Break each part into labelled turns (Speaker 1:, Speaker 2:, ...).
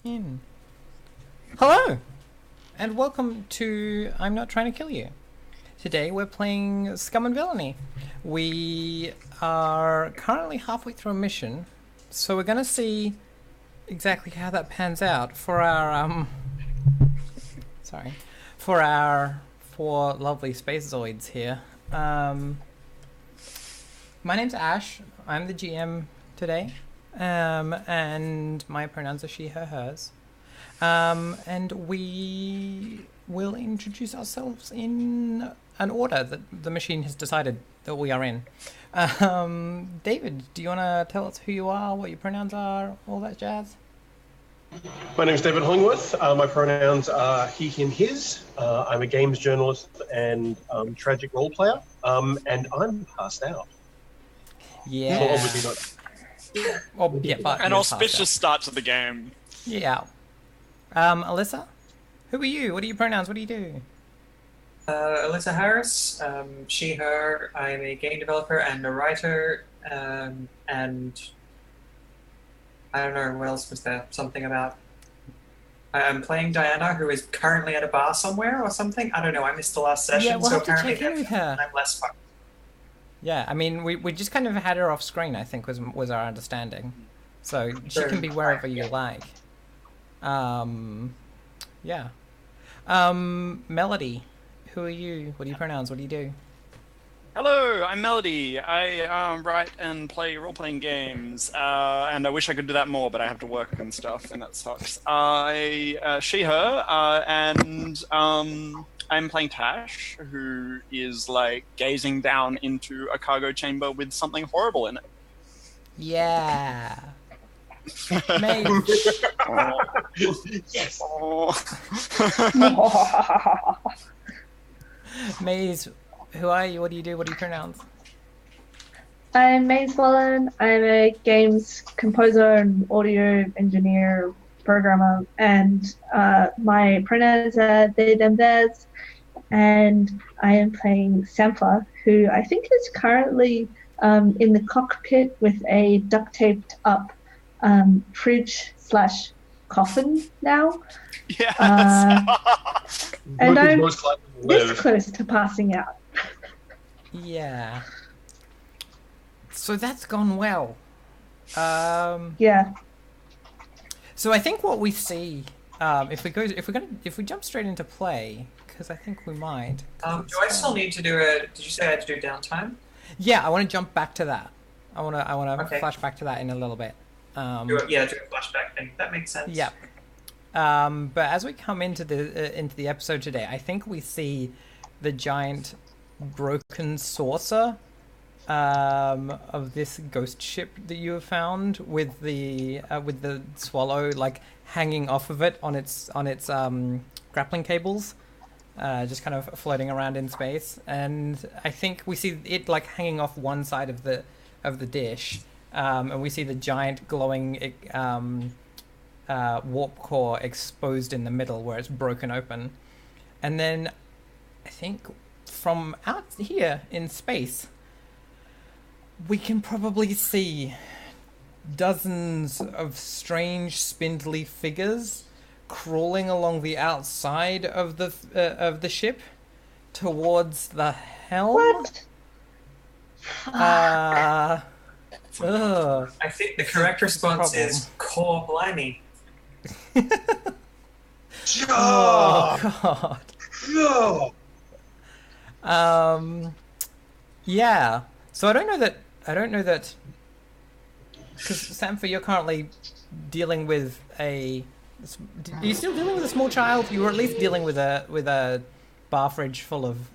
Speaker 1: In. Hello, and welcome to I'm Not Trying to Kill You. Today we're playing Scum and Villainy. We are currently halfway through a mission, so we're gonna see exactly how that pans out for our for our four lovely spacezoids here. My name's Ash. I'm the GM today. And my pronouns are she, her, hers. And we will introduce ourselves in an order that the machine has decided that we are in. David, do you want to tell us who you are, what your pronouns are, all that jazz?
Speaker 2: My name is David Hollingworth. My pronouns are he, him, his. I'm a games journalist and tragic role player. And I'm passed out.
Speaker 1: Yeah.
Speaker 2: Well, obviously not.
Speaker 1: Well, yeah, but
Speaker 3: An auspicious start to the game.
Speaker 1: Yeah. Alyssa, who are you? What are your pronouns? What do you do?
Speaker 4: Alyssa Harris, she, her. I'm a game developer and a writer, and I don't know what else was there. Something about. I'm playing Diana, who is currently at a bar somewhere or something. I don't know. I missed the last session,
Speaker 1: Yeah, we'll
Speaker 4: so
Speaker 1: have to
Speaker 4: apparently
Speaker 1: check in with her.
Speaker 4: I'm less fun.
Speaker 1: Yeah, I mean, we just kind of had her off screen, I think, was our understanding. So she can be wherever you like. Yeah. Melody, who are you? What are your pronouns? What do you do?
Speaker 3: Hello, I'm Melody. I write and play role-playing games, and I wish I could do that more, but I have to work and stuff, and that sucks. She, her, and I'm playing Tash, who is like gazing down into a cargo chamber with something horrible in it.
Speaker 1: Yeah. Mate.
Speaker 3: Oh.
Speaker 2: Yes.
Speaker 3: Oh.
Speaker 1: Maze, who are you? What do you do? What are your pronouns?
Speaker 5: I'm Maze Wallen. I'm a games composer and audio engineer, programmer, and my pronouns are they, them, theirs. And I am playing Sampler, who I think is currently in the cockpit with a duct-taped up fridge/coffin now.
Speaker 3: Yes.
Speaker 5: And I'm
Speaker 2: Most likely to
Speaker 5: this
Speaker 2: live.
Speaker 5: close to passing out.
Speaker 1: Yeah. So that's gone well.
Speaker 5: Yeah.
Speaker 1: So I think what we see, if we jump straight into play, because I think we might.
Speaker 4: Do I still need to do a? Did you say I had to do downtime?
Speaker 1: Yeah, I want to jump back to that. I want to
Speaker 4: Okay.
Speaker 1: flash back to that in a little bit.
Speaker 4: Do a flashback thing. That makes sense.
Speaker 1: Yeah. But as we come into the episode today, I think we see the giant broken saucer of this ghost ship that you have found with the swallow like hanging off of it on its grappling cables, just kind of floating around in space. And I think we see it like hanging off one side of the dish, and we see the giant glowing warp core exposed in the middle where it's broken open. And then I think from out here in space we can probably see dozens of strange spindly figures crawling along the outside of the ship towards the helm.
Speaker 5: What?
Speaker 1: Ugh.
Speaker 4: I think the correct response is core blimey.
Speaker 1: Oh god.
Speaker 2: No.
Speaker 1: Yeah. So I don't know that because Samfer, you're currently dealing with a. Are you still dealing with a small child? You were at least dealing with a bar fridge full of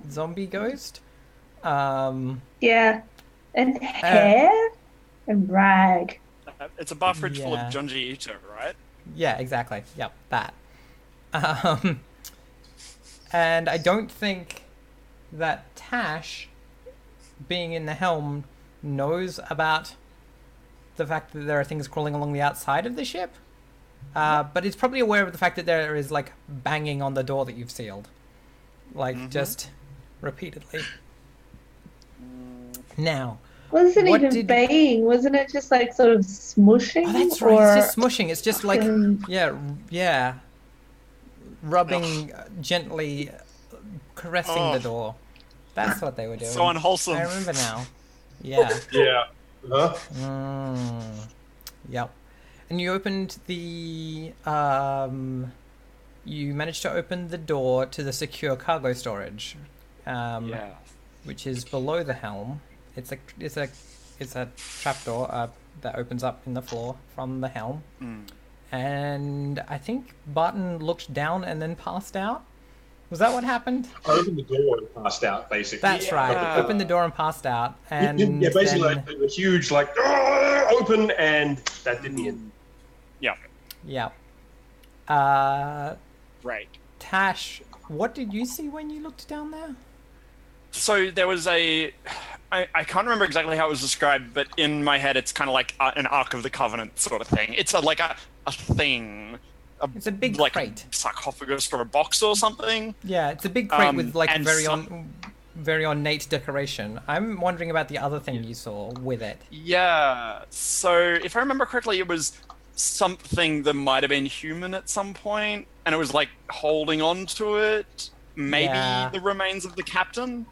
Speaker 1: zombie ghost.
Speaker 5: Yeah. And hair and rag.
Speaker 3: It's a bar fridge full
Speaker 1: Yeah.
Speaker 3: of Junji Ito, right?
Speaker 1: Yeah, exactly. Yep, that. And I don't think that Tash, being in the helm, knows about the fact that there are things crawling along the outside of the ship. But it's probably aware of the fact that there is like banging on the door that you've sealed, like just repeatedly. Now,
Speaker 5: wasn't
Speaker 1: What
Speaker 5: even
Speaker 1: did-
Speaker 5: baying. Wasn't it just like sort of smushing?
Speaker 1: Oh, that's right.
Speaker 5: Or
Speaker 1: It's just smushing. It's just like,
Speaker 5: fucking-
Speaker 1: yeah, rubbing gently, caressing the door. That's what they were doing.
Speaker 3: So unwholesome.
Speaker 1: I remember now. Yeah.
Speaker 2: Yeah. Huh?
Speaker 1: Yep. And you opened the you managed to open the door to the secure cargo storage,
Speaker 3: Yeah.
Speaker 1: which is below the helm. It's a trapdoor that opens up in the floor from the helm. And I think Barton looked down and then passed out. Was that what happened?
Speaker 2: I opened the door and passed out, basically.
Speaker 1: That's right. Opened the door and passed out, and
Speaker 2: Yeah, basically
Speaker 1: then,
Speaker 2: like a huge open, and that did the end.
Speaker 3: Yeah.
Speaker 1: yeah.
Speaker 3: Right.
Speaker 1: Tash, what did you see when you looked down there?
Speaker 3: So there was I can't remember exactly how it was described, but in my head it's kind of like an Ark of the Covenant sort of thing. It's like a thing.
Speaker 1: It's a big
Speaker 3: like
Speaker 1: crate.
Speaker 3: a sarcophagus from a box or something.
Speaker 1: Yeah, it's a big crate with like
Speaker 3: and
Speaker 1: very ornate decoration. I'm wondering about the other thing you saw with it.
Speaker 3: Yeah. So if I remember correctly, it was something that might have been human at some point, and it was like holding on to it. Maybe
Speaker 1: Yeah.
Speaker 3: the remains of the captain.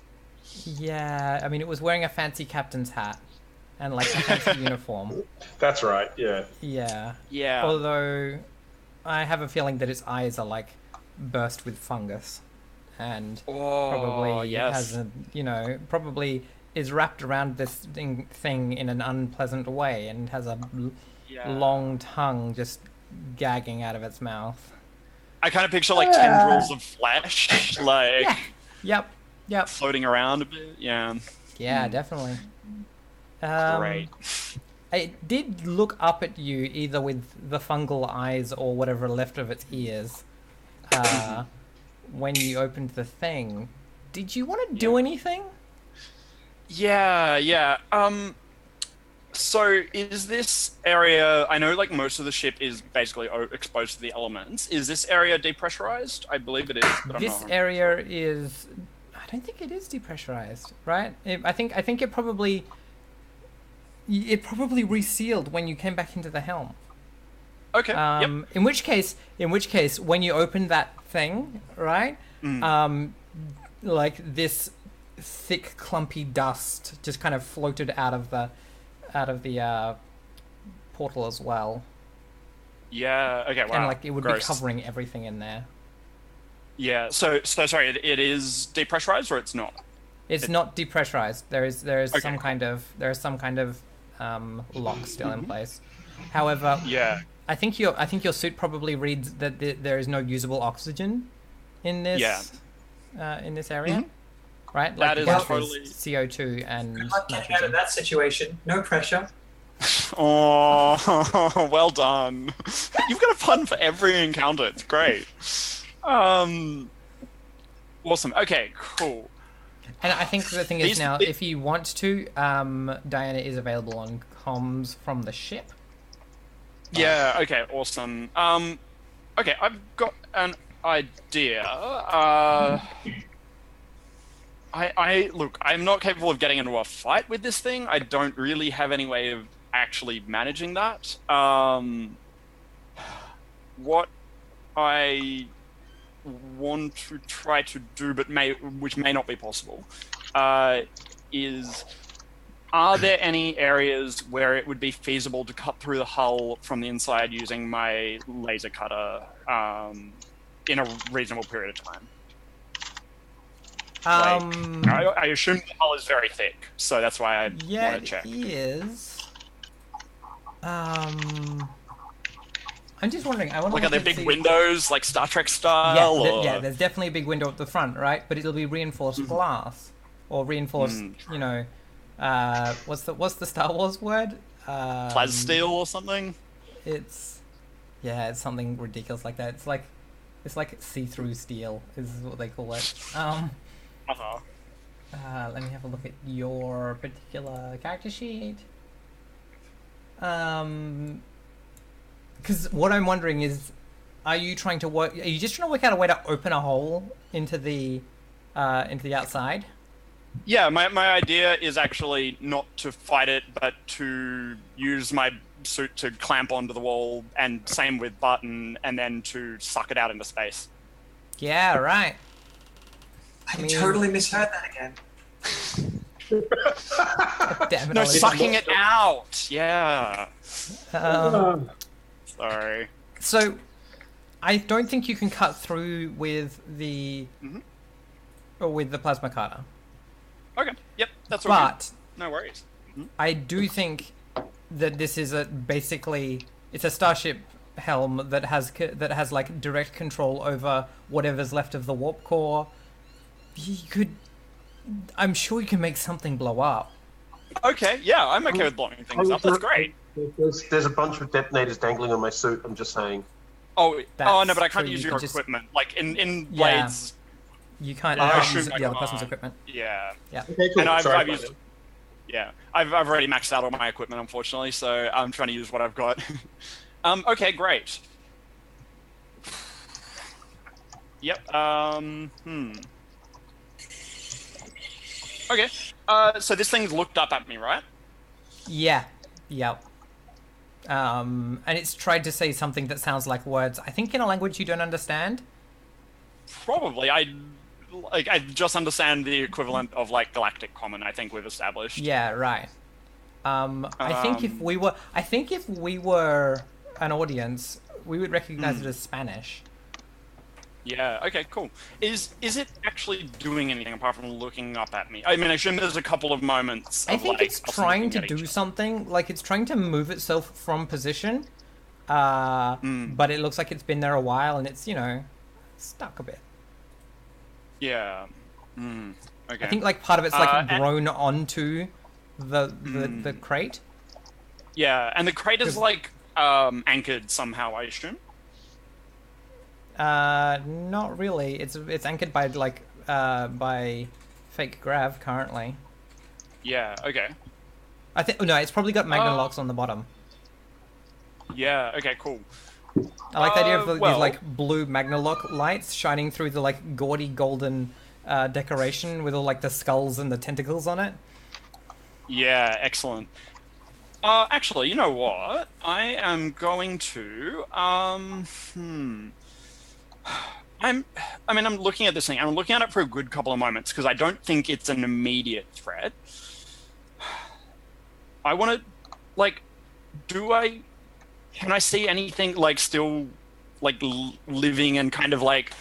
Speaker 1: Yeah, I mean, it was wearing a fancy captain's hat and like a fancy uniform.
Speaker 2: That's right. Yeah.
Speaker 1: Yeah.
Speaker 3: Yeah.
Speaker 1: Although I have a feeling that its eyes are like burst with fungus, and probably
Speaker 3: yes.
Speaker 1: has probably is wrapped around this thing in an unpleasant way and has a long tongue just gagging out of its mouth.
Speaker 3: I kind of picture like tendrils of flesh, like
Speaker 1: Yep.
Speaker 3: floating around a bit. Yeah.
Speaker 1: Yeah, definitely.
Speaker 3: Great.
Speaker 1: It did look up at you either with the fungal eyes or whatever left of its ears when you opened the thing. Did you want to do anything?
Speaker 3: Yeah. So is this area? I know, like most of the ship is basically exposed to the elements. Is this area depressurized? I believe it is. But
Speaker 1: This
Speaker 3: I'm not
Speaker 1: area is. I don't think it is depressurized, right? I think it probably resealed when you came back into the helm.
Speaker 3: Okay. Yep.
Speaker 1: In which case, when you opened that thing, right? Like this thick, clumpy dust just kind of floated out of the portal as well,
Speaker 3: Yeah. Okay. Wow.
Speaker 1: and like it would
Speaker 3: Gross.
Speaker 1: be covering everything in there.
Speaker 3: Yeah. So sorry. It is depressurized, or it's not?
Speaker 1: It's not depressurized. There is
Speaker 3: Okay.
Speaker 1: some kind of lock still in place. However,
Speaker 3: Yeah.
Speaker 1: I think your suit probably reads that there is no usable oxygen in this in this area, right?
Speaker 3: That is
Speaker 1: there's
Speaker 3: totally-
Speaker 1: CO2 and
Speaker 4: Good luck getting out of
Speaker 1: nitrogen.
Speaker 4: that situation. No pressure.
Speaker 3: Oh, well done. You've got a pun for every encounter. It's great. Awesome. Okay, cool.
Speaker 1: And I think the thing is
Speaker 3: These-
Speaker 1: now, if you want to, Diana is available on comms from the ship.
Speaker 3: Yeah, okay, awesome. Okay, I've got an idea. Look, I'm not capable of getting into a fight with this thing. I don't really have any way of actually managing that. What I want to try to do, but which may not be possible, is, are there any areas where it would be feasible to cut through the hull from the inside using my laser cutter in a reasonable period of time? I assume the hull is very thick, so that's why I
Speaker 1: Yeah,
Speaker 3: want to check.
Speaker 1: it is. I'm just wondering. I want
Speaker 3: Like,
Speaker 1: to
Speaker 3: are there
Speaker 1: look and
Speaker 3: big
Speaker 1: see-
Speaker 3: windows, like Star Trek style? or...
Speaker 1: There's definitely a big window at the front, right? But it'll be reinforced glass or reinforced. What's the Star Wars word?
Speaker 3: Plasteel or something?
Speaker 1: It's something ridiculous like that. It's like see-through steel is what they call it.
Speaker 3: Uh-huh.
Speaker 1: Let me have a look at your particular character sheet. Because what I'm wondering is, are you just trying to work out a way to open a hole into the outside?
Speaker 3: Yeah, my idea is actually not to fight it, but to use my suit to clamp onto the wall, and same with Button, and then to suck it out into space.
Speaker 1: Yeah, right.
Speaker 4: I
Speaker 1: mean-
Speaker 4: totally misheard that again.
Speaker 1: Damn it,
Speaker 3: No,
Speaker 1: Ollie.
Speaker 3: sucking it out. Yeah. Sorry.
Speaker 1: So, I don't think you can cut through with the or with the plasma cutter,
Speaker 3: Okay. Yep. That's all good.
Speaker 1: but
Speaker 3: No worries.
Speaker 1: I do think that this is basically it's a starship helm that has like direct control over whatever's left of the warp core. I'm sure you can make something blow up.
Speaker 3: Okay. Yeah, I'm okay with blowing things up. That's great.
Speaker 2: There's a bunch of detonators dangling on my suit. I'm just saying.
Speaker 3: Oh,
Speaker 1: That's
Speaker 3: no, but I can't
Speaker 1: true,
Speaker 3: use
Speaker 1: you
Speaker 3: your
Speaker 1: could just-
Speaker 3: equipment. Like in
Speaker 1: Yeah.
Speaker 3: Blades.
Speaker 1: You can't
Speaker 3: I
Speaker 1: use
Speaker 3: assume I
Speaker 1: the other
Speaker 3: can't.
Speaker 1: person's equipment.
Speaker 3: Yeah.
Speaker 2: Okay, cool.
Speaker 3: And I've
Speaker 2: Sorry,
Speaker 3: used. Yeah, I've already maxed out all my equipment, unfortunately, so I'm trying to use what I've got. Okay, great. Yep. Okay. So this thing's looked up at me, right?
Speaker 1: Yeah. Yep. And it's tried to say something that sounds like words, I think in a language you don't understand.
Speaker 3: Probably. I just understand the equivalent of like Galactic Common. I think we've established.
Speaker 1: Yeah, right. I think if we were an audience, we would recognize it as Spanish.
Speaker 3: Yeah. Okay. Cool. Is it actually doing anything apart from looking up at me? I mean, I assume there's a couple of moments.
Speaker 1: I
Speaker 3: Of,
Speaker 1: think
Speaker 3: like,
Speaker 1: it's
Speaker 3: us
Speaker 1: trying
Speaker 3: looking
Speaker 1: to
Speaker 3: at
Speaker 1: do
Speaker 3: each other.
Speaker 1: something, like it's trying to move itself from position, but it looks like it's been there a while and it's, stuck a bit.
Speaker 3: Yeah. Okay.
Speaker 1: I think like part of it's like
Speaker 3: and-
Speaker 1: grown onto the crate.
Speaker 3: Yeah, and the crate is like anchored somehow, I assume.
Speaker 1: Not really. It's anchored by by fake grav currently.
Speaker 3: Yeah. Okay.
Speaker 1: I think no, it's probably got magna locks on the bottom.
Speaker 3: Yeah. Okay. Cool.
Speaker 1: I like the idea of these
Speaker 3: well-
Speaker 1: like blue magna lock lights shining through the like gaudy golden decoration with all like the skulls and the tentacles on it.
Speaker 3: Yeah. Excellent. Actually, you know what? I am going to. I'm looking at this thing. I'm looking at it for a good couple of moments because I don't think it's an immediate threat. I want to, can I see anything like still, like living and kind of like,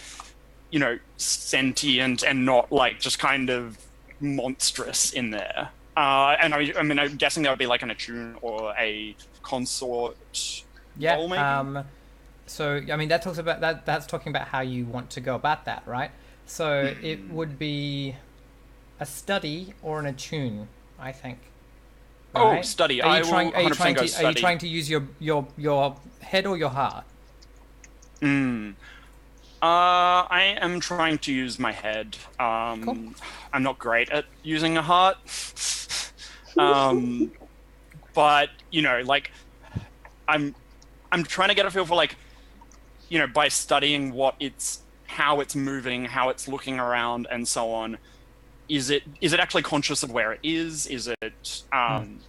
Speaker 3: sentient and not like just kind of monstrous in there? And I'm guessing that would be like an attune or a consort.
Speaker 1: Yeah.
Speaker 3: role, maybe?
Speaker 1: So I mean that talks about that. That's talking about how you want to go about that, right? So it would be a study or an attune, I think.
Speaker 3: Oh,
Speaker 1: Right?
Speaker 3: study.
Speaker 1: Are
Speaker 3: I
Speaker 1: you
Speaker 3: will
Speaker 1: trying?
Speaker 3: 100%
Speaker 1: Are you trying
Speaker 3: go
Speaker 1: to? Are you
Speaker 3: study.
Speaker 1: trying to use your head or your heart?
Speaker 3: I am trying to use my head.
Speaker 1: Cool.
Speaker 3: I'm not great at using a heart. But I'm trying to get a feel for by studying how it's moving, how it's looking around, and so on. Is it actually conscious of where it is? Is it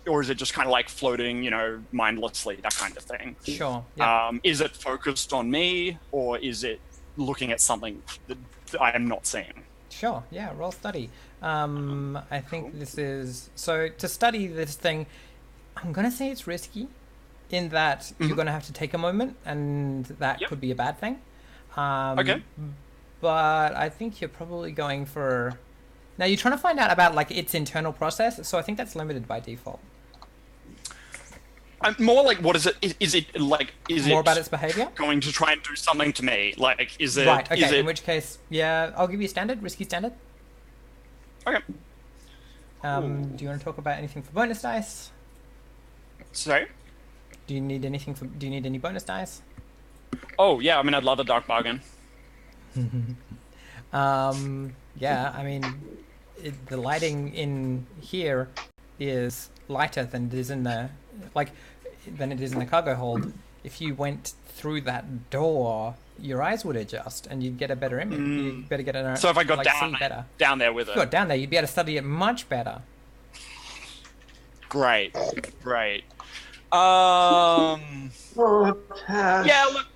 Speaker 3: or is it just kind of like floating, mindlessly, that kind of thing?
Speaker 1: Sure. Yeah.
Speaker 3: Is it focused on me, or is it looking at something that I am not seeing?
Speaker 1: Sure. Yeah. Roll study. I think this is so to study this thing. I'm gonna say it's risky, in that you're gonna have to take a moment, and that could be a bad thing.
Speaker 3: Okay.
Speaker 1: But I think you're probably going for. Now you're trying to find out about like its internal process, so I think that's limited by default.
Speaker 3: I'm more like, what is it? Is it
Speaker 1: More about its behavior?
Speaker 3: going to try and do something to me? Like, is it?
Speaker 1: Right. Okay.
Speaker 3: Is it,
Speaker 1: In which case, yeah, I'll give you a standard, risky standard.
Speaker 3: okay.
Speaker 1: Do you want to talk about anything for bonus dice?
Speaker 3: Sorry.
Speaker 1: Do you need anything for? Do you need any bonus dice?
Speaker 3: Oh yeah. I'd love a dark bargain.
Speaker 1: Yeah. I mean, the lighting in here is lighter than it is in the cargo hold. If you went through that door, your eyes would adjust and you'd get a better image. You'd better get a
Speaker 3: So if I got
Speaker 1: see better.
Speaker 3: down there with
Speaker 1: If
Speaker 3: it.
Speaker 1: you got down there, you'd be able to study it much better.
Speaker 3: Great. Yeah,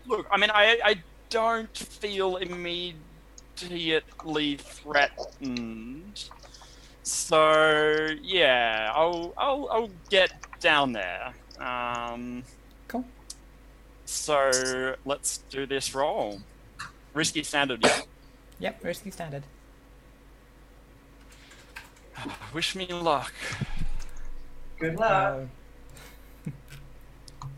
Speaker 3: look. I mean, I don't feel immediately threatened. So yeah, I'll get down there.
Speaker 1: Cool.
Speaker 3: So let's do this roll. Risky standard, yeah.
Speaker 1: Yep, risky standard.
Speaker 3: Wish me luck.
Speaker 4: Good luck.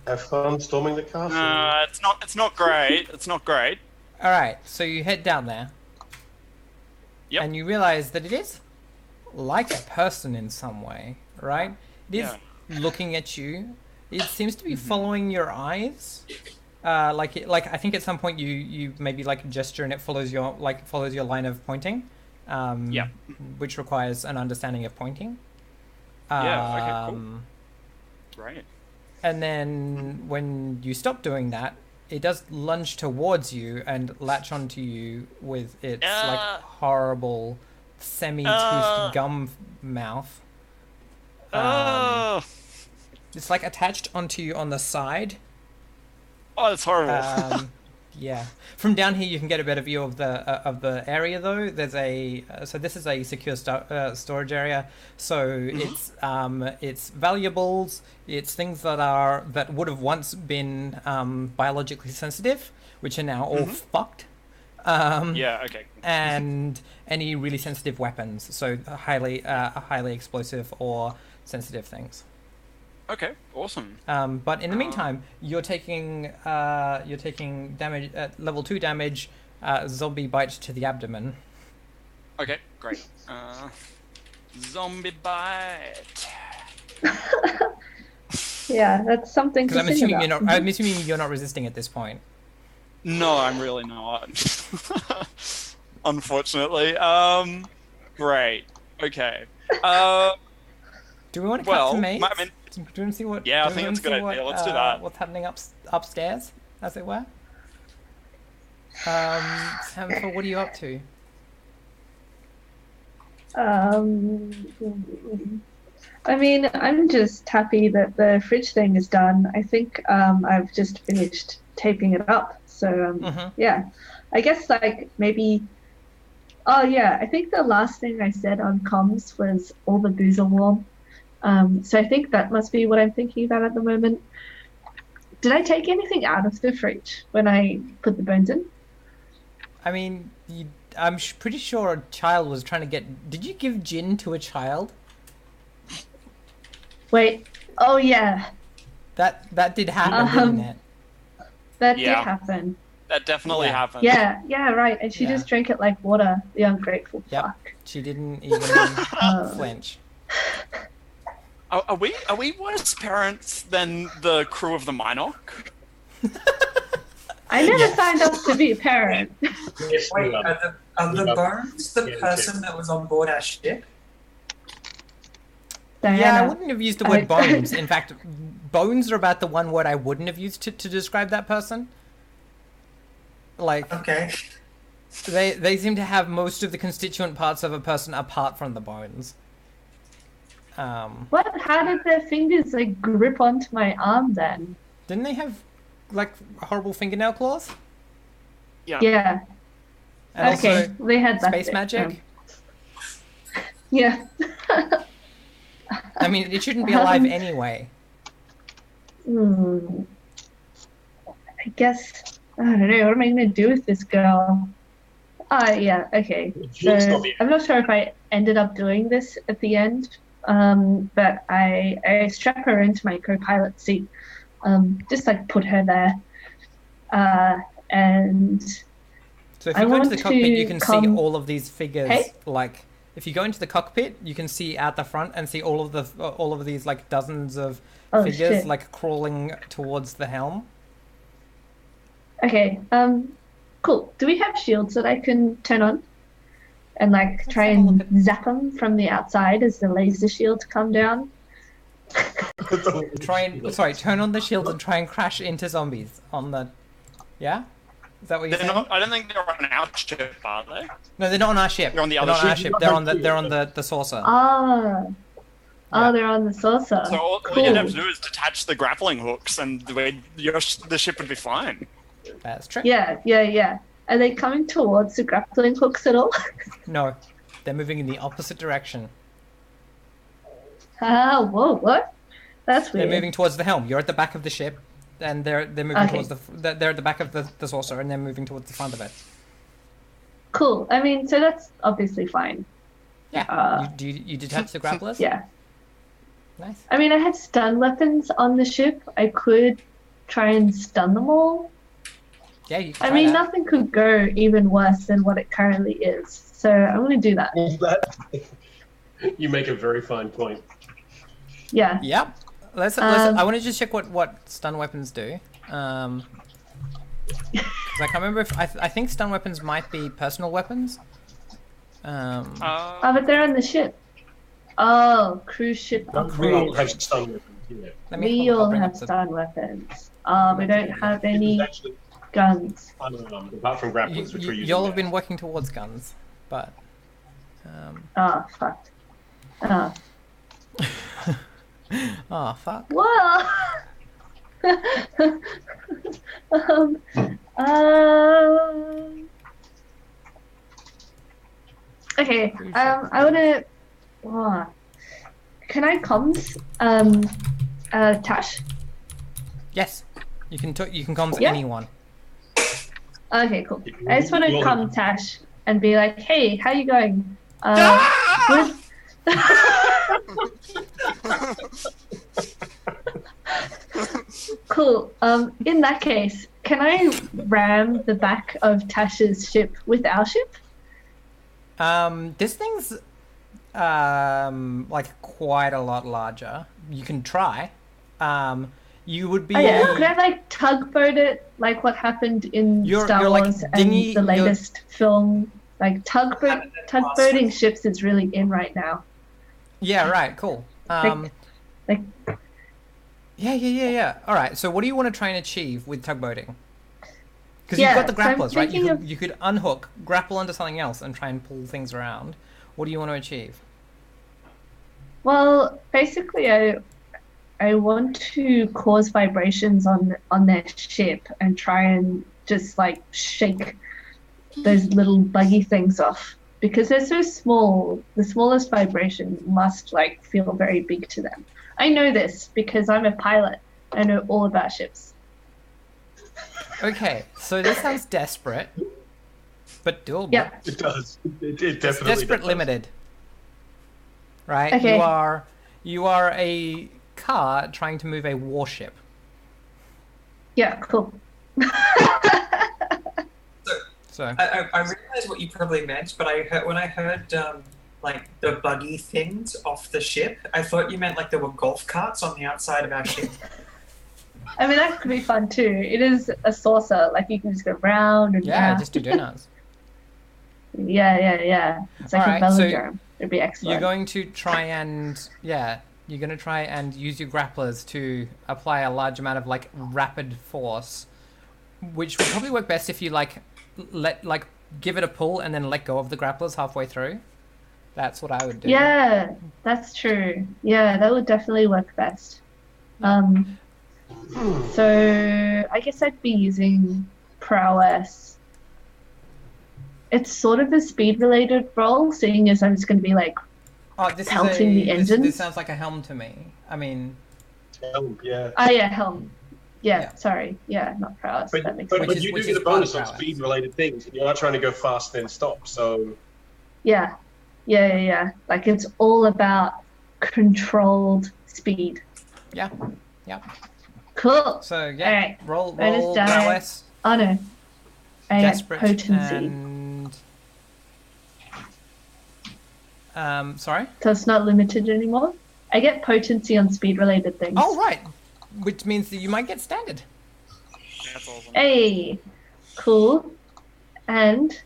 Speaker 2: Have fun storming the castle.
Speaker 3: It's not great. It's not great.
Speaker 1: All right, so you head down there.
Speaker 3: Yep.
Speaker 1: And you realize that it is like a person in some way, right? It is looking at you. It seems to be following your eyes. Like I think at some point you maybe like gesture and it follows your line of pointing. Which requires an understanding of pointing.
Speaker 3: Okay, cool. Right.
Speaker 1: And then when you stop doing that, it does lunge towards you and latch onto you with its like horrible semi-toothed gum mouth. It's like attached onto you on the side.
Speaker 3: Oh, that's horrible.
Speaker 1: Yeah. From down here, you can get a better view of the area, though. There's so this is a secure storage area. So it's valuables. It's things that would have once been biologically sensitive, which are now all fucked.
Speaker 3: Okay.
Speaker 1: And any really sensitive weapons, so highly explosive or sensitive things.
Speaker 3: Okay, awesome.
Speaker 1: But in the meantime, you're taking damage level 2 damage, zombie bite to the abdomen.
Speaker 3: Okay, great. Zombie bite.
Speaker 5: Yeah, that's something to
Speaker 1: Because
Speaker 5: think about.
Speaker 1: I'm assuming you're not resisting at this point.
Speaker 3: No, I'm really not. Unfortunately. Great. Okay.
Speaker 1: Do we want to cut to me?
Speaker 3: I mean,
Speaker 1: do you want to see what?
Speaker 3: Yeah, I think it's a good idea. Let's do that.
Speaker 1: What's happening upstairs, as it were? Samantha, what are you up to?
Speaker 5: I mean, I'm just happy that the fridge thing is done. I think I've just finished taping it up. So yeah, I guess like maybe. Oh yeah, I think the last thing I said on comms was all the booze are warm. So I think that must be what I'm thinking about at the moment. Did I take anything out of the fridge when I put the bones in?
Speaker 1: I mean, I'm pretty sure a child was trying to get... Did you give gin to a child?
Speaker 5: Wait. Oh, yeah.
Speaker 1: That did happen, didn't it?
Speaker 5: That did happen.
Speaker 3: That definitely happened.
Speaker 5: Yeah, right. And she just drank it like water, the ungrateful fuck.
Speaker 1: She didn't even flinch.
Speaker 3: Are we worse parents than the crew of the Minoc?
Speaker 5: I never signed up to be a parent.
Speaker 4: Wait, are the bones the person that was on board our ship?
Speaker 5: Diana,
Speaker 1: Yeah, I wouldn't have used the word bones. In fact, bones are about the one word I wouldn't have used to describe that person. Like,
Speaker 4: okay.
Speaker 1: They seem to have most of the constituent parts of a person apart from the bones.
Speaker 5: What? How did their fingers like grip onto my arm then?
Speaker 1: Didn't they have like horrible fingernail claws?
Speaker 5: Yeah.
Speaker 1: And
Speaker 5: Okay,
Speaker 1: also
Speaker 5: they had that
Speaker 1: space
Speaker 5: bit,
Speaker 1: magic?
Speaker 5: Yeah.
Speaker 1: I mean, it shouldn't be alive anyway.
Speaker 5: I guess I don't know. What am I going to do with this girl? Yeah. Okay. So I'm not sure if I ended up doing this at the end, but I strap her into my co-pilot seat, just like put her there, and.
Speaker 1: So if you go into the cockpit, you can see
Speaker 5: come-
Speaker 1: all of these figures.
Speaker 5: Hey?
Speaker 1: Like, if you go into the cockpit, you can see out the front and see all of these like dozens of figures
Speaker 5: shit.
Speaker 1: like crawling towards the helm.
Speaker 5: Okay. Cool. Do we have shields that I can turn on? And like try
Speaker 1: have a look
Speaker 5: and zap them from the outside as the laser shields come down?
Speaker 1: Turn on the shields and try and crash into zombies on the. Yeah. Is that what you're
Speaker 3: They're
Speaker 1: saying?
Speaker 3: not. I don't think they're on our ship, are they?
Speaker 1: No, they're not on our ship.
Speaker 3: They're on the
Speaker 1: They're
Speaker 3: other
Speaker 1: not on our
Speaker 3: ship.
Speaker 1: ship. They're on the saucer.
Speaker 5: Ah.
Speaker 1: Yeah.
Speaker 5: Oh, they're on the saucer.
Speaker 3: So all
Speaker 5: cool.
Speaker 3: you'd have to do is detach the grappling hooks, and the ship would be fine.
Speaker 1: That's true.
Speaker 5: Yeah. Are they coming towards the grappling hooks at all?
Speaker 1: No, they're moving in the opposite direction.
Speaker 5: Ah, whoa, what? That's
Speaker 1: They're
Speaker 5: weird.
Speaker 1: moving towards the helm. You're at the back of the ship, and they're moving
Speaker 5: Okay.
Speaker 1: towards they're at the back of the saucer, and they're moving towards the front of it.
Speaker 5: Cool. I mean, so that's obviously fine.
Speaker 1: Yeah. You detach the grapplers?
Speaker 5: Yeah.
Speaker 1: Nice.
Speaker 5: I mean, I had stun weapons on the ship. I could try and stun them all.
Speaker 1: Yeah, you can
Speaker 5: I
Speaker 1: try
Speaker 5: mean,
Speaker 1: that.
Speaker 5: nothing could go even worse than what it currently is. So I'm going to do that.
Speaker 2: You make a very fine point.
Speaker 5: Yeah.
Speaker 1: Yep. Let's. I want to just check what stun weapons do. 'Cause I can't remember if I think stun weapons might be personal weapons.
Speaker 5: Oh, but they're on the ship. Oh, cruise ship.
Speaker 2: No, we all have stun weapons. Yeah.
Speaker 1: Let me
Speaker 5: We
Speaker 1: I'll
Speaker 5: all
Speaker 1: bring
Speaker 5: have
Speaker 1: up the-
Speaker 5: stun weapons. We don't have
Speaker 2: It
Speaker 5: any
Speaker 2: was actually
Speaker 5: guns.
Speaker 2: unarmed, apart from grapplers, which we're using.
Speaker 1: Y'all have
Speaker 2: now.
Speaker 1: been working towards guns, but.
Speaker 5: Oh, fuck. Oh.
Speaker 1: Oh fuck.
Speaker 5: Whoa! um, okay, I wanna... Oh. Can I comms, Tash?
Speaker 1: Yes. You can comms
Speaker 5: Yeah.
Speaker 1: anyone.
Speaker 5: Okay, cool. I just wanna come Tash and be like, hey, how you going? Good? Cool. In that case, can I ram the back of Tash's ship with our ship?
Speaker 1: This thing's like quite a lot larger. You can try. You would be.
Speaker 5: Oh yeah. Could I like tugboat it, like what happened in Star
Speaker 1: you're, like,
Speaker 5: Wars
Speaker 1: dinghy-
Speaker 5: and the
Speaker 1: you're-
Speaker 5: latest film? Like tugboating ships is really in right now.
Speaker 1: Yeah. Right. Cool.
Speaker 5: Like
Speaker 1: Yeah. All right. So, what do you want to try and achieve with tugboating? Because
Speaker 5: Yeah,
Speaker 1: you've got the
Speaker 5: so I'm
Speaker 1: grapplers, right?
Speaker 5: thinking
Speaker 1: You could unhook, grapple onto something else, and try and pull things around. What do you want to achieve?
Speaker 5: Well, basically, I want to cause vibrations on their ship and try and just like shake those little buggy things off because they're so small. The smallest vibration must like feel very big to them. I know this because I'm a pilot. I know all about ships.
Speaker 1: Okay. So this sounds desperate, but doable.
Speaker 5: Yeah.
Speaker 2: It does. It
Speaker 1: It's
Speaker 2: definitely
Speaker 1: desperate
Speaker 2: does.
Speaker 1: limited. Right?
Speaker 5: Okay.
Speaker 1: You are a car trying to move a warship.
Speaker 5: Yeah, cool.
Speaker 1: So
Speaker 4: I realized what you probably meant, but when I heard like the buggy things off the ship, I thought you meant like there were golf carts on the outside of our ship.
Speaker 5: I mean, that could be fun too. It is a saucer. Like you can just go round and
Speaker 1: yeah,
Speaker 5: round.
Speaker 1: just do donuts.
Speaker 5: Yeah. It's like
Speaker 1: Alright,
Speaker 5: a
Speaker 1: so
Speaker 5: velodrome. It'd be excellent.
Speaker 1: You're going to try and use your grapplers to apply a large amount of like rapid force, which would probably work best if you give it a pull and then let go of the grapplers halfway through. That's what I would do.
Speaker 5: Yeah, that's true. Yeah, that would definitely work best. So I guess I'd be using prowess. It's sort of a speed-related role, seeing as I'm just going to be like
Speaker 1: This
Speaker 5: pelting the engines.
Speaker 1: This sounds like a helm to me. I mean,
Speaker 2: Yeah.
Speaker 5: Oh yeah, helm. Yeah,
Speaker 1: Yeah.
Speaker 5: sorry. Yeah, not prowess.
Speaker 2: But,
Speaker 5: That makes
Speaker 2: but,
Speaker 5: sense.
Speaker 2: but
Speaker 1: is-
Speaker 2: you
Speaker 1: which
Speaker 2: do
Speaker 1: is
Speaker 2: get a
Speaker 1: part of
Speaker 2: bonus on
Speaker 1: prowess.
Speaker 2: speed-related things. You're not trying to go fast then stop. So
Speaker 5: Yeah. Like it's all about controlled speed.
Speaker 1: yeah.
Speaker 5: Cool.
Speaker 1: So yeah,
Speaker 5: Alright,
Speaker 1: roll
Speaker 5: bonus die.
Speaker 1: prowess,
Speaker 5: Oh no. I get
Speaker 1: desperate,
Speaker 5: potency.
Speaker 1: and sorry.
Speaker 5: So it's not limited anymore. I get potency on speed-related things.
Speaker 1: Oh right, which means that you might get standard.
Speaker 3: That's awesome.
Speaker 5: Hey, cool. And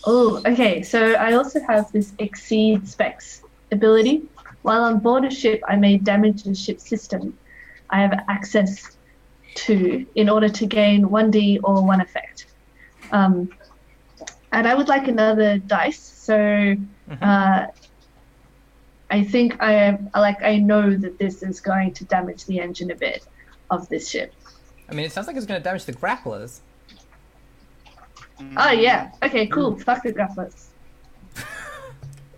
Speaker 5: oh, okay. So I also have this exceed specs ability. While on board a ship, I may damage the ship's system. I have access 2 in order to gain 1d or 1 effect. And I would like another dice. So I think I know that this is going to damage the engine a bit of this ship.
Speaker 1: I mean, it sounds like it's going to damage the grapplers.
Speaker 5: Oh yeah. Okay, cool. Fuck the grapplers.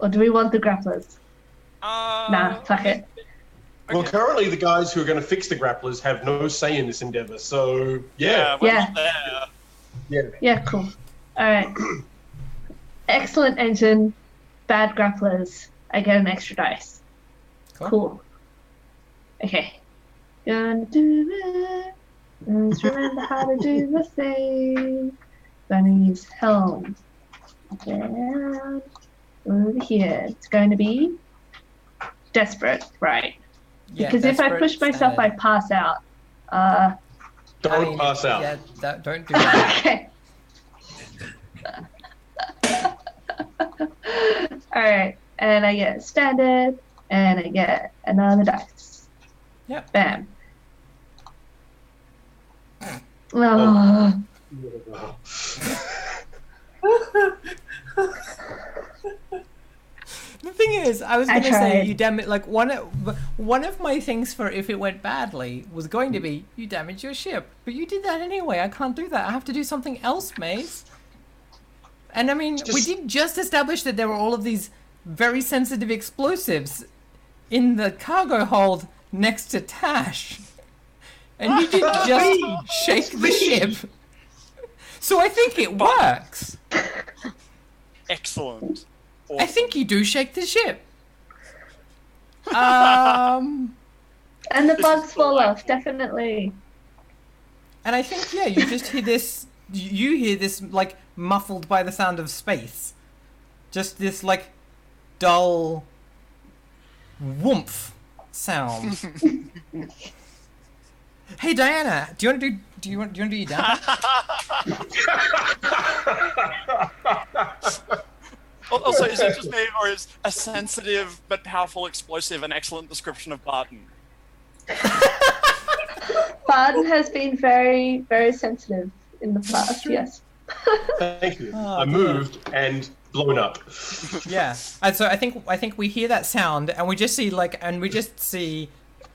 Speaker 5: Or do we want the grapplers? Nah, fuck it.
Speaker 2: Well, currently the guys who are going to fix the grapplers have no say in this endeavor, so
Speaker 3: we're not there.
Speaker 5: Yeah, cool. Alright. Excellent engine, bad grapplers. I get an extra dice. Cool. Okay. Gonna do it. Let's remember how to do the thing. Gonna use helm. Down. Over here. It's going to be desperate, right?
Speaker 1: Yeah,
Speaker 5: because if I push myself, I pass out.
Speaker 2: Don't pass out.
Speaker 1: Yeah, don't do that.
Speaker 5: Okay. Alright, and I get standard, and I get another dice.
Speaker 1: Yep.
Speaker 5: Bam. Oh.
Speaker 1: The thing is, I was going to say you damage. Like one of my things for if it went badly was going to be you damage your ship, but you did that anyway. I can't do that. I have to do something else, Maze. And I mean, we did just establish that there were all of these very sensitive explosives in the cargo hold next to Tash, and you did just shake the ship. So I think it works.
Speaker 3: Excellent. Awesome.
Speaker 1: I think you do shake the ship. And
Speaker 5: the bugs fall off, definitely.
Speaker 1: And I think, yeah, you just hear this, you hear this, like, muffled by the sound of space. Just this, like, dull whoomph sound. Hey, Diana, do you want to do your down?
Speaker 3: Also, is it just me, or is a sensitive but powerful explosive an excellent description of Barton?
Speaker 5: Barton has been very, very sensitive in the past, yes.
Speaker 2: Thank you. I moved and blown up.
Speaker 1: Yeah. And so I think we hear that sound and we just see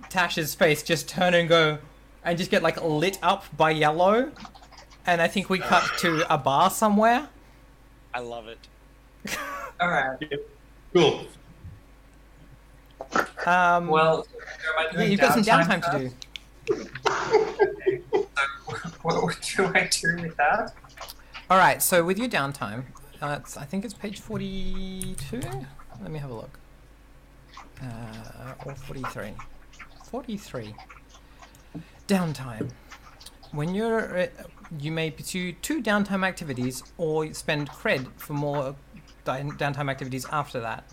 Speaker 1: Tash's face just turn and go and just get like lit up by yellow. And I think we cut to a bar somewhere.
Speaker 3: I love it.
Speaker 4: Alright.
Speaker 2: Yep. Cool.
Speaker 4: Well,
Speaker 1: yeah, you've got some downtime to do.
Speaker 4: What do I do with that?
Speaker 1: All right, so with your downtime, I think it's page 42. Let me have a look. Or 43. 43. Downtime. When you may pursue 2 downtime activities, or spend cred for more downtime activities after that.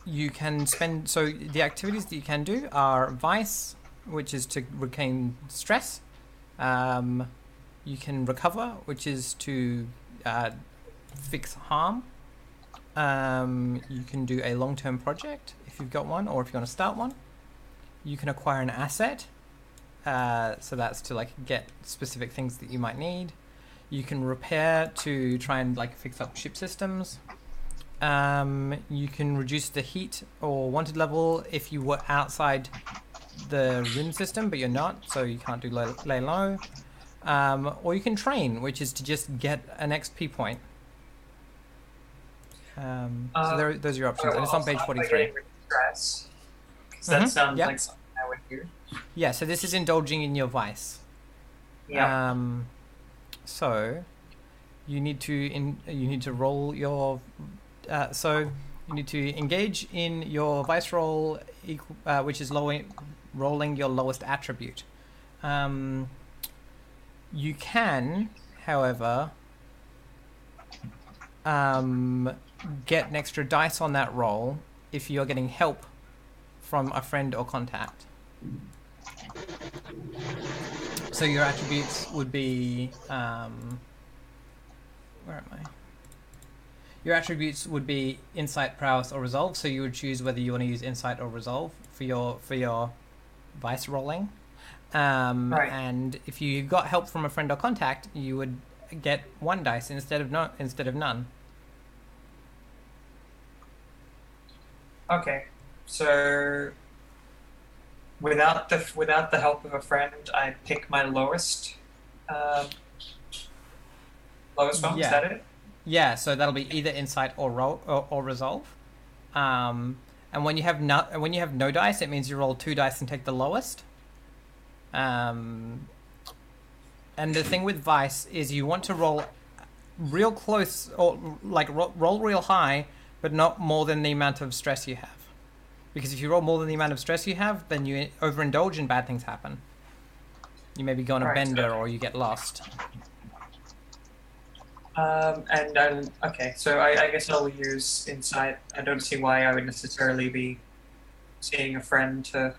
Speaker 1: You can spend. So the activities that you can do are Vice, which is to regain stress. You can recover, which is to fix harm. You can do a long-term project if you've got one, or if you want to start one. You can acquire an asset, so that's to like get specific things that you might need. You can repair to try and like fix up ship systems. You can reduce the heat or wanted level if you were outside the room system, but you're not, so you can't do lay low. Or you can train, which is to just get an XP point. So those are your options, and it's on page 43.
Speaker 4: Stress, because that sounds like something I would do.
Speaker 1: Yeah, so this is indulging in your vice.
Speaker 4: Yeah.
Speaker 1: So you need to roll your. So you need to engage in your vice roll, which is rolling your lowest attribute. You can, however, get an extra dice on that roll if you're getting help from a friend or contact. So your attributes would be, where am I? Your attributes would be Insight, Prowess, or Resolve. So you would choose whether you want to use Insight or Resolve for your vice rolling.
Speaker 4: Right.
Speaker 1: And if you got help from a friend or contact, you would get 1 dice instead of none.
Speaker 4: Okay. So without the help of a friend, I pick my lowest um, one. Is
Speaker 1: Yeah.
Speaker 4: that it?
Speaker 1: Yeah, so that'll be either insight or roll or resolve. And when you have no dice, it means you roll 2 dice and take the lowest. And the thing with Vice is you want to roll real close, or like roll real high, but not more than the amount of stress you have. Because if you roll more than the amount of stress you have, then you overindulge and bad things happen. You maybe go on a bender or you get lost.
Speaker 4: Okay, so I guess I'll use insight. I don't see why I would necessarily be seeing a friend to,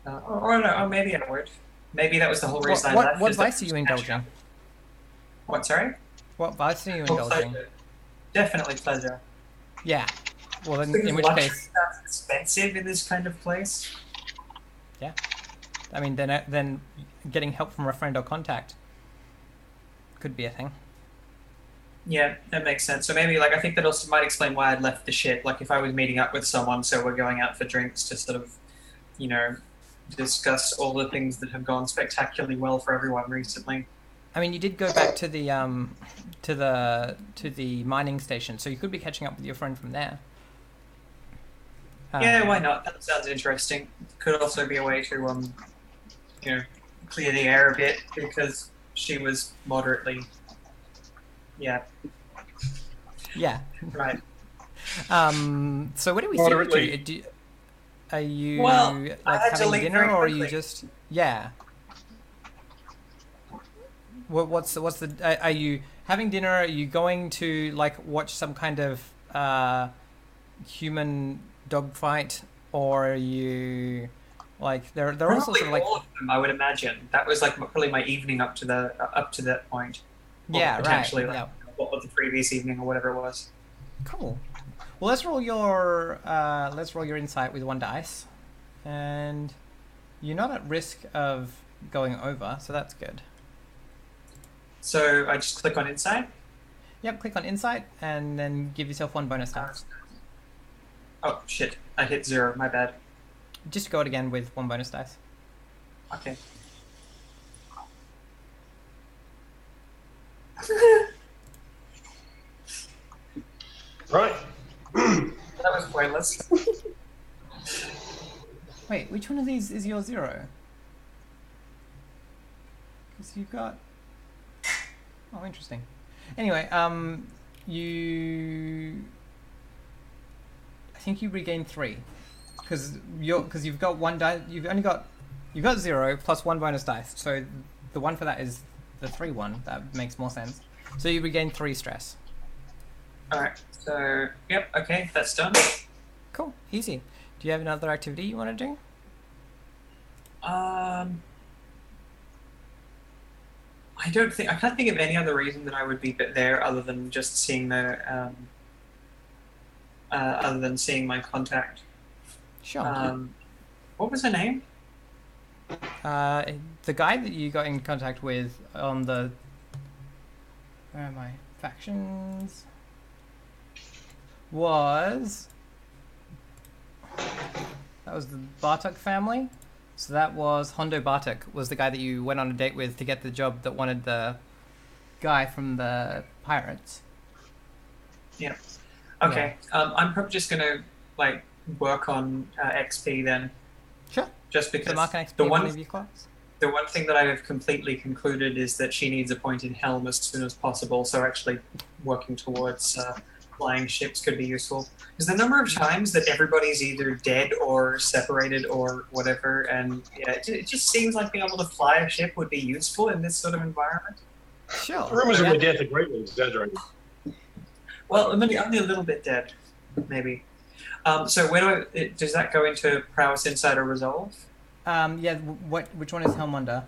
Speaker 4: or no, or maybe I would. Maybe that was the whole reason I left.
Speaker 1: What vice are you indulging?
Speaker 4: What? Sorry.
Speaker 1: What vice are you indulging?
Speaker 4: Pleasure. Definitely pleasure.
Speaker 1: Yeah. Well, then,
Speaker 4: Because
Speaker 1: in which
Speaker 4: luxury
Speaker 1: case,
Speaker 4: sounds expensive in this kind of place.
Speaker 1: yeah. I mean, then getting help from a friend or contact could be a thing.
Speaker 4: Yeah, that makes sense. So maybe, like, I think that also might explain why I'd left the ship. Like, if I was meeting up with someone, so we're going out for drinks to sort of, you know, discuss all the things that have gone spectacularly well for everyone recently.
Speaker 1: I mean, you did go back to the mining station, so you could be catching up with your friend from there.
Speaker 4: Yeah, why not? That sounds interesting. Could also be a way to, you know, clear the air a bit because she was moderately, yeah.
Speaker 1: Yeah.
Speaker 4: Right.
Speaker 1: So where do we
Speaker 2: Moderately.
Speaker 1: see you? Are you
Speaker 4: Well, I
Speaker 1: like
Speaker 4: had to
Speaker 1: having
Speaker 4: leave
Speaker 1: dinner,
Speaker 4: very
Speaker 1: or are you
Speaker 4: quickly.
Speaker 1: just What's the? Are you having dinner? Are you going to like watch some kind of human dogfight, or are you like there are all sorts
Speaker 4: Probably
Speaker 1: of like
Speaker 4: all of them, I would imagine. That was like probably my evening up to that point. Or
Speaker 1: yeah, right,
Speaker 4: potentially like
Speaker 1: yeah,
Speaker 4: what was the previous evening or whatever it was.
Speaker 1: cool. Well, let's roll your insight with 1 dice, and you're not at risk of going over, so that's good.
Speaker 4: So I just click on insight.
Speaker 1: Yep, click on insight and then give yourself 1 bonus dice.
Speaker 4: Oh shit! I hit 0. My bad.
Speaker 1: Just go it again with 1 bonus dice.
Speaker 4: Okay.
Speaker 2: Right.
Speaker 4: That was pointless.
Speaker 1: Wait, which one of these is your 0? Because you've got... Oh, interesting. Anyway, you... I think you regain 3. Because you've got 1 die... You've got 0 plus 1 bonus dice. So the one for that is the 3 one. That makes more sense. So you regain 3 stress.
Speaker 4: Alright, so, yep, okay, that's done.
Speaker 1: Cool, easy. Do you have another activity you want to do?
Speaker 4: I can't think of any other reason that I would be there other than just seeing other than seeing my contact.
Speaker 1: Sure.
Speaker 4: What was her name?
Speaker 1: The guy that you got in contact with on the... Where am I? Factions... was... That was the Bartok family. So that was Hondo Bartok, was the guy that you went on a date with to get the job that wanted the guy from the pirates.
Speaker 4: Yeah. Okay. I'm probably just gonna like work on XP then.
Speaker 1: Sure.
Speaker 4: Just because
Speaker 1: So mark an XP
Speaker 4: the
Speaker 1: in
Speaker 4: one
Speaker 1: one of your class.
Speaker 4: the one thing that I have completely concluded is that she needs a pointed helm as soon as possible. So actually working towards flying ships could be useful. Because the number of times that everybody's either dead or separated or whatever, and yeah, it just seems like being able to fly a ship would be useful in this sort of environment.
Speaker 1: Sure.
Speaker 2: Rumors of
Speaker 1: Yeah.
Speaker 2: my death are greatly exaggerated.
Speaker 4: Well, I'm only a little bit dead, maybe. So where does that go into prowess, insight, or resolve?
Speaker 1: Yeah. Which one is Helm under?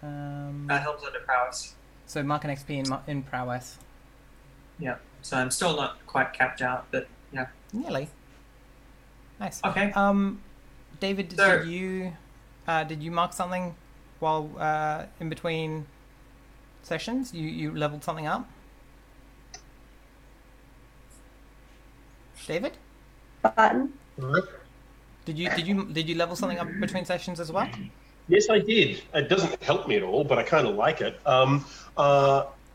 Speaker 4: Helm's under prowess.
Speaker 1: So mark an XP in prowess.
Speaker 4: Yeah. So I'm still not quite capped out, but yeah.
Speaker 1: Nearly. Nice.
Speaker 4: Okay.
Speaker 1: David,
Speaker 4: So-
Speaker 1: did you Did you mark something while in between sessions? You leveled something up? David?
Speaker 5: Button.
Speaker 2: Right.
Speaker 1: Did you level something up between sessions as well?
Speaker 2: Yes, I did. It doesn't help me at all, but I kind of like it.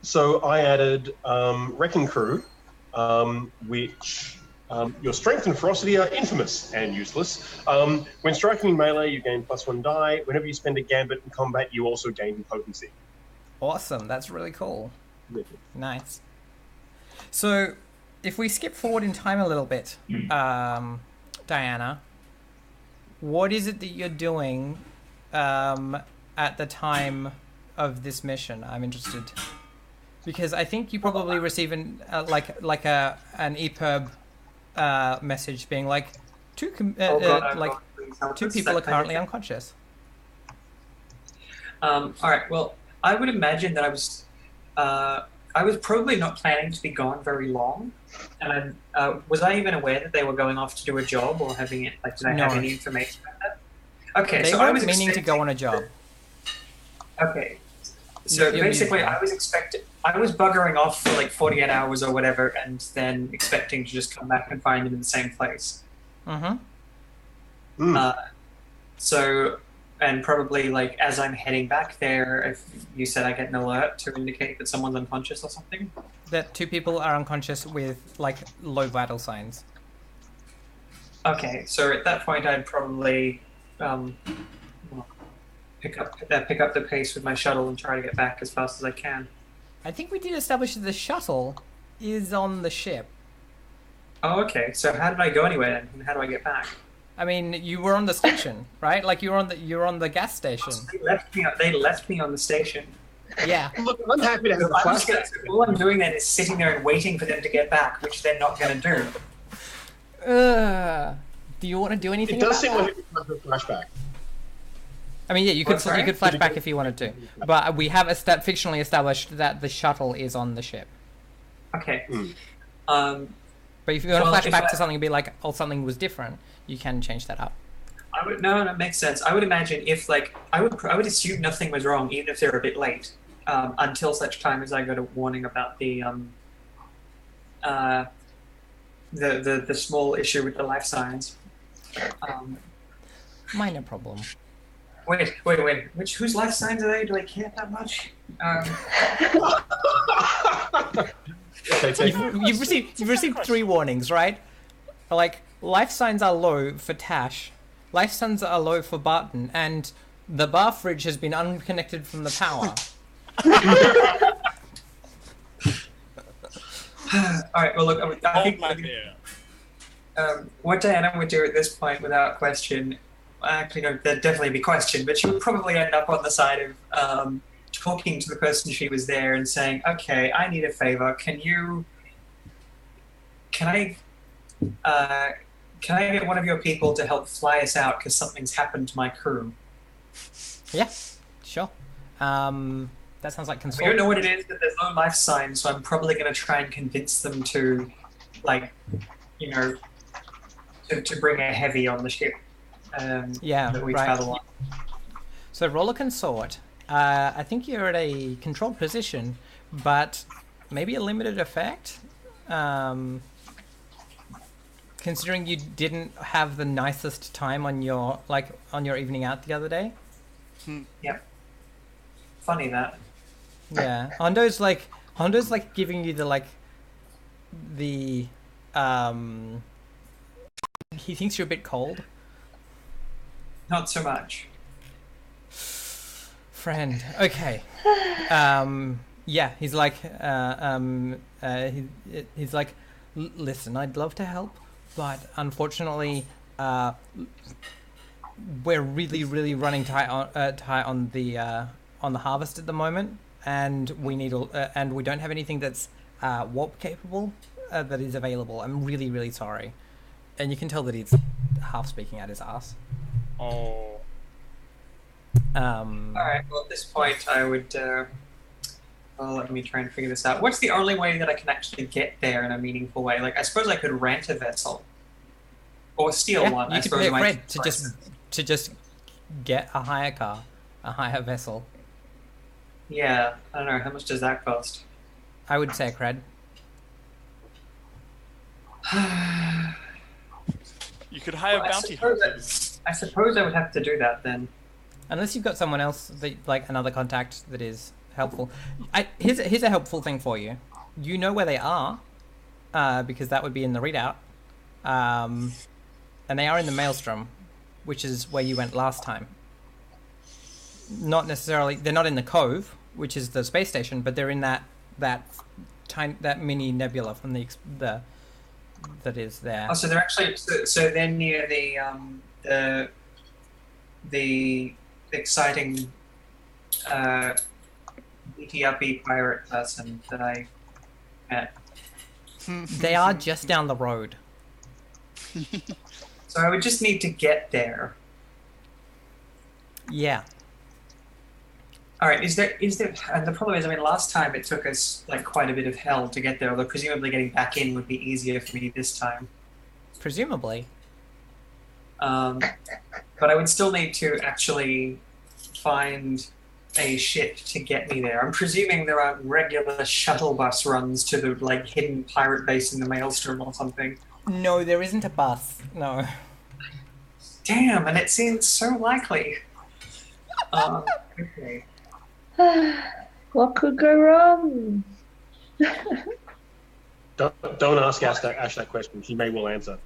Speaker 2: So I added Wrecking Crew, which your strength and ferocity are infamous and useless. When striking in melee, you gain +1 die. Whenever you spend a gambit in combat, you also gain potency.
Speaker 1: Awesome. That's really cool. Nice. So, if we skip forward in time a little bit, Diana, what is it that you're doing at the time of this mission? I'm interested because I think you probably receive an ep5 message being like two people are currently unconscious.
Speaker 4: All right. Well, I would imagine that I was probably not planning to be gone very long, and was I even aware that they were going off to do a job or having it? Like, did I have any information about that? Okay,
Speaker 1: They
Speaker 4: so I
Speaker 1: weren't
Speaker 4: was
Speaker 1: meaning to go on a job.
Speaker 4: Okay, so basically, I was buggering off for like 48 hours or whatever, and then expecting to just come back and find them in the same place. So, and probably like as I'm heading back there, if you said I get an alert to indicate that someone's unconscious or something.
Speaker 1: That two people are unconscious with like low vital signs.
Speaker 4: Okay, so at that point, I'd probably pick up the pace with my shuttle and try to get back as fast as I can.
Speaker 1: I think we did establish that the shuttle is on the ship.
Speaker 4: Oh, okay. So how did I go anywhere then? And how do I get back?
Speaker 1: I mean, you were on the station, right? Like you're on the gas station.
Speaker 4: They left me on the station.
Speaker 1: Yeah.
Speaker 2: Look, I'm happy to have a flashback.
Speaker 4: All I'm doing then is sitting there and waiting for them to get back, which they're not going to do.
Speaker 1: Do you want to do anything?
Speaker 2: It does seem
Speaker 1: about
Speaker 2: like it becomes a flashback.
Speaker 1: I mean, yeah, you could flash back if you wanted to, but we have fictionally established that the shuttle is on the ship.
Speaker 4: Okay.
Speaker 1: But if you want to flash back to something and be like, oh, something was different, you can change that up.
Speaker 4: No, that makes sense. I would imagine if like I would assume nothing was wrong, even if they're a bit late, until such time as I got a warning about the small issue with the life signs.
Speaker 1: Minor problem.
Speaker 4: Wait. Whose life signs are they? Do I care that much?
Speaker 1: You've received 3 warnings, right? Like, life signs are low for Tash, life signs are low for Barton, and the bar fridge has been unconnected from the power.
Speaker 4: Alright, well look, I think what Diana would do at this point without question, actually no, there'd definitely be question, but she would probably end up on the side of talking to the person she was there and saying, okay, I need a favor, can I get one of your people to help fly us out because something's happened to my crew?
Speaker 1: Yeah, sure. That sounds like consult.
Speaker 4: We don't know what it is, but there's no life sign, so I'm probably going to try and convince them to, like, you know, to bring a heavy on the ship. That we travel on.
Speaker 1: So roll a consort. I think you're at a controlled position, but maybe a limited effect. Considering you didn't have the nicest time on your evening out the other day.
Speaker 4: Yep. Funny that.
Speaker 1: Yeah, Hondo's like giving you he thinks you're a bit cold.
Speaker 4: Not so much.
Speaker 1: Friend, okay. Yeah, he's like, he's like, listen, I'd love to help, but unfortunately, we're really running tight on the harvest at the moment, and we need and we don't have anything that's warp capable that is available. I'm really sorry, and you can tell that he's half speaking out his ass.
Speaker 3: Oh.
Speaker 4: All right. Well, at this point, I would. Well, let me try and figure this out. What's the only way that I can actually get there in a meaningful way? Like, I suppose I could rent a vessel, or steal one.
Speaker 1: You
Speaker 4: I
Speaker 1: could
Speaker 4: suppose
Speaker 1: pay Fred to just get a hire car, a hire vessel.
Speaker 4: Yeah, I don't know. How much does that cost?
Speaker 1: I would say a cred.
Speaker 3: You could hire
Speaker 4: Well,
Speaker 3: bounty hunters.
Speaker 4: I suppose I would have to do that then.
Speaker 1: Unless you've got someone else, that, like another contact that is helpful. Here's a helpful thing for you. You know where they are, because that would be in the readout. And they are in the Maelstrom, which is where you went last time. Not necessarily, they're not in the Cove, which is the space station, but they're in that mini nebula from that is there.
Speaker 4: Oh, so they're actually so they're near the exciting ETRP pirate person that I met.
Speaker 1: They are just down the road.
Speaker 4: So I would just need to get there.
Speaker 1: Yeah.
Speaker 4: All right. Is there? And the problem is, I mean, last time it took us like quite a bit of hell to get there. Although presumably getting back in would be easier for me this time.
Speaker 1: Presumably.
Speaker 4: But I would still need to actually find a ship to get me there. I'm presuming there aren't regular shuttle bus runs to the like hidden pirate base in the Maelstrom or something.
Speaker 1: No, there isn't a bus. No.
Speaker 4: Damn, and it seems so likely. Okay.
Speaker 5: What could go wrong?
Speaker 2: Don't ask Ash that question. She may well answer.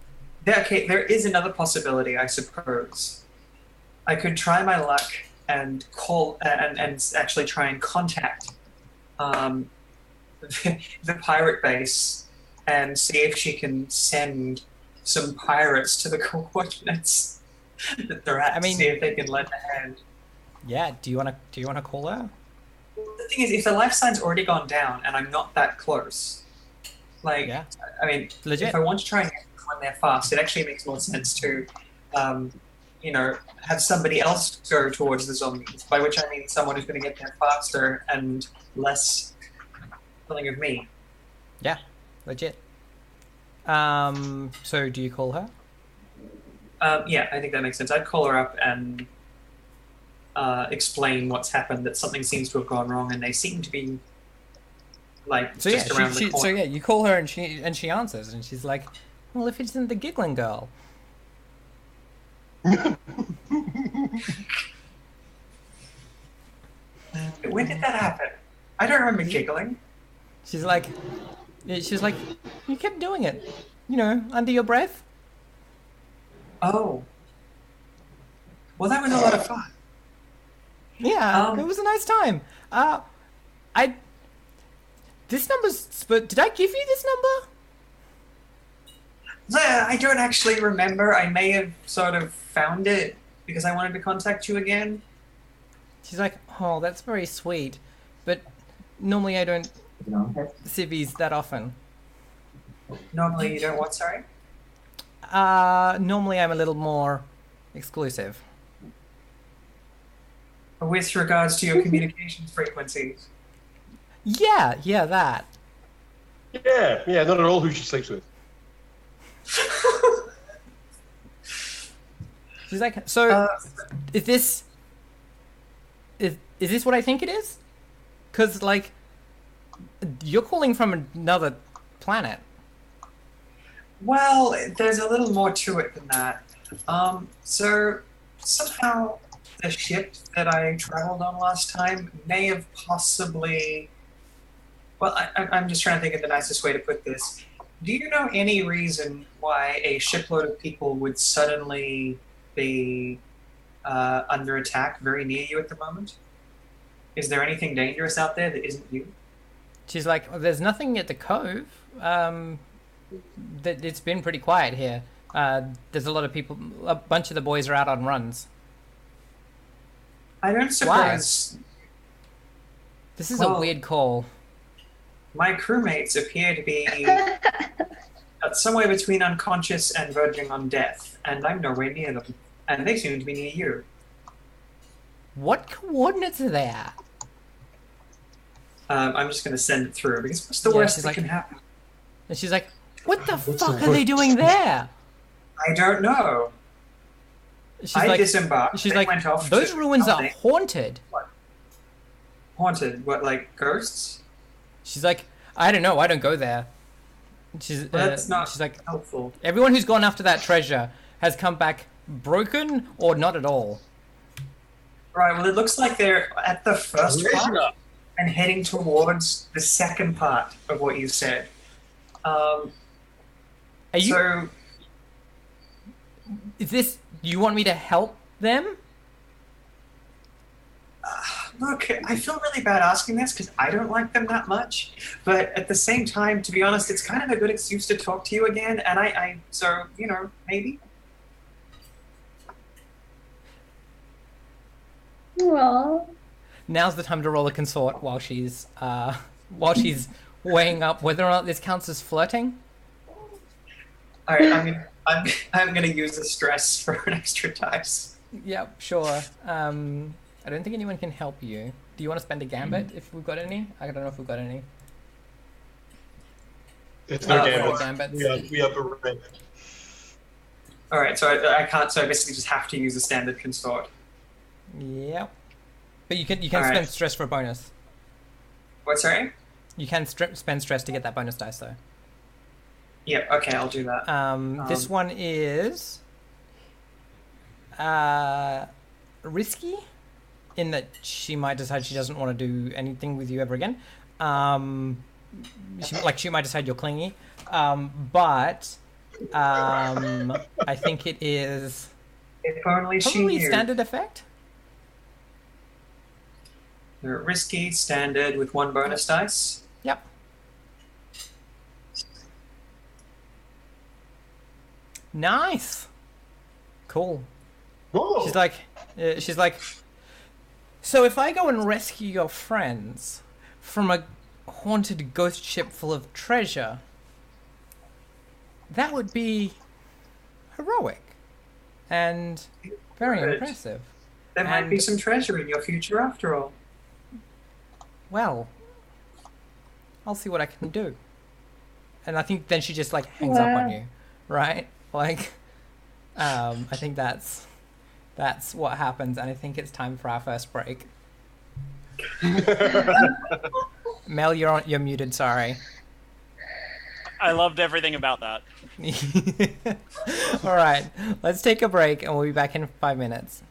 Speaker 4: Yeah, okay, there is another possibility, I suppose. I could try my luck and call and actually try and contact the pirate base and see if she can send some pirates to the coordinates that they're at.
Speaker 1: I mean,
Speaker 4: to see if they can lend a hand.
Speaker 1: Yeah. Do you wanna call her?
Speaker 4: The thing is, if the life sign's already gone down and I'm not that close, like,
Speaker 1: Yeah.
Speaker 4: I mean,
Speaker 1: Legit.
Speaker 4: if I want to try and get someone there fast, it actually makes more sense to, have somebody else go towards the zombies, by which I mean someone who's going to get there faster and less feeling of me.
Speaker 1: Yeah. Legit. So do you call her?
Speaker 4: Yeah, I think that makes sense. I'd call her up and explain what's happened, that something seems to have gone wrong, and they seem to be like
Speaker 1: So
Speaker 4: just around the corner.
Speaker 1: So yeah, you call her and she answers and she's like, "Well, if it's in the giggling girl."
Speaker 4: When did that happen? I don't remember giggling.
Speaker 1: She's like, you kept doing it, under your breath.
Speaker 4: Oh. Well, that was a lot of fun.
Speaker 1: Yeah, it was a nice time. This number's. But did I give you this number?
Speaker 4: I don't actually remember. I may have sort of found it because I wanted to contact you again.
Speaker 1: She's like, oh, that's very sweet, but normally I don't civvies that often.
Speaker 4: Normally you don't what, sorry?
Speaker 1: Normally I'm a little more exclusive.
Speaker 4: With regards to your communications frequencies.
Speaker 1: Yeah, that.
Speaker 2: Yeah, not at all who she sleeps with.
Speaker 1: She's like, so is this what I think it is? Because, like, you're calling from another planet.
Speaker 4: Well, there's a little more to it than that. So somehow the ship that I traveled on last time may have possibly... Well, I'm just trying to think of the nicest way to put this. Do you know any reason why a shipload of people would suddenly be under attack very near you at the moment? Is there anything dangerous out there that isn't you?
Speaker 1: She's like, well, there's nothing at the Cove. It's been pretty quiet here. There's a lot of people. A bunch of the boys are out on runs.
Speaker 4: I don't suppose...
Speaker 1: This is a weird call.
Speaker 4: My crewmates appear to be somewhere between unconscious and verging on death, and I'm nowhere near them. And they seem to be near you.
Speaker 1: What coordinates are they at?
Speaker 4: I'm just going to send it through, because what's the worst that can happen?
Speaker 1: And she's like, what the fuck are they doing there?
Speaker 4: I don't know. I disembarked.
Speaker 1: she's
Speaker 4: they
Speaker 1: like,
Speaker 4: went off
Speaker 1: those
Speaker 4: to
Speaker 1: ruins are
Speaker 4: something.
Speaker 1: haunted.
Speaker 4: Haunted? What, like ghosts?
Speaker 1: She's like, I don't know, I don't go there. She's
Speaker 4: That's not
Speaker 1: she's like,
Speaker 4: helpful.
Speaker 1: everyone who's gone after that treasure has come back broken or not at all.
Speaker 4: Right, well, it looks like they're at the first part
Speaker 2: Treasure.
Speaker 4: and heading towards the second part of what you said.
Speaker 1: Are you?
Speaker 4: So,
Speaker 1: Is this? You want me to help them?
Speaker 4: look, I feel really bad asking this because I don't like them that much. But at the same time, to be honest, it's kind of a good excuse to talk to you again. And so, maybe.
Speaker 5: Well,
Speaker 1: Now's the time to roll a consort while she's weighing up whether or not this counts as flirting.
Speaker 4: All right, I'm gonna use the stress for an extra dice.
Speaker 1: Yep, sure. I don't think anyone can help you. Do you want to spend a gambit if we've got any? I don't know if we've got any.
Speaker 2: There's no
Speaker 1: Gambits.
Speaker 2: gambits. We are bereft.
Speaker 4: All right, so I can't. So I basically just have to use the standard consort.
Speaker 1: Yep. But you can
Speaker 4: All
Speaker 1: spend
Speaker 4: right.
Speaker 1: stress for a bonus.
Speaker 4: What? Sorry.
Speaker 1: You can spend stress to get that bonus dice though.
Speaker 4: Yep. Okay, I'll do that.
Speaker 1: This one is risky in that she might decide she doesn't want to do anything with you ever again. She might decide you're clingy. But I think it is
Speaker 4: If only she
Speaker 1: probably
Speaker 4: knew.
Speaker 1: standard effect.
Speaker 4: They're risky, standard with one bonus dice.
Speaker 1: Yep. Nice. Cool.
Speaker 2: Whoa.
Speaker 1: She's like, so if I go and rescue your friends from a haunted ghost ship full of treasure, that would be heroic and very
Speaker 4: Good.
Speaker 1: impressive.
Speaker 4: There might
Speaker 1: And-
Speaker 4: be some treasure in your future after all.
Speaker 1: Well, I'll see what I can do. And I think then she just like hangs up on
Speaker 5: Wow.
Speaker 1: you, right? Like, I think that's what happens, and I think it's time for our first break. Mel, you're muted. Sorry.
Speaker 3: I loved everything about that.
Speaker 1: All right, let's take a break, and we'll be back in 5 minutes.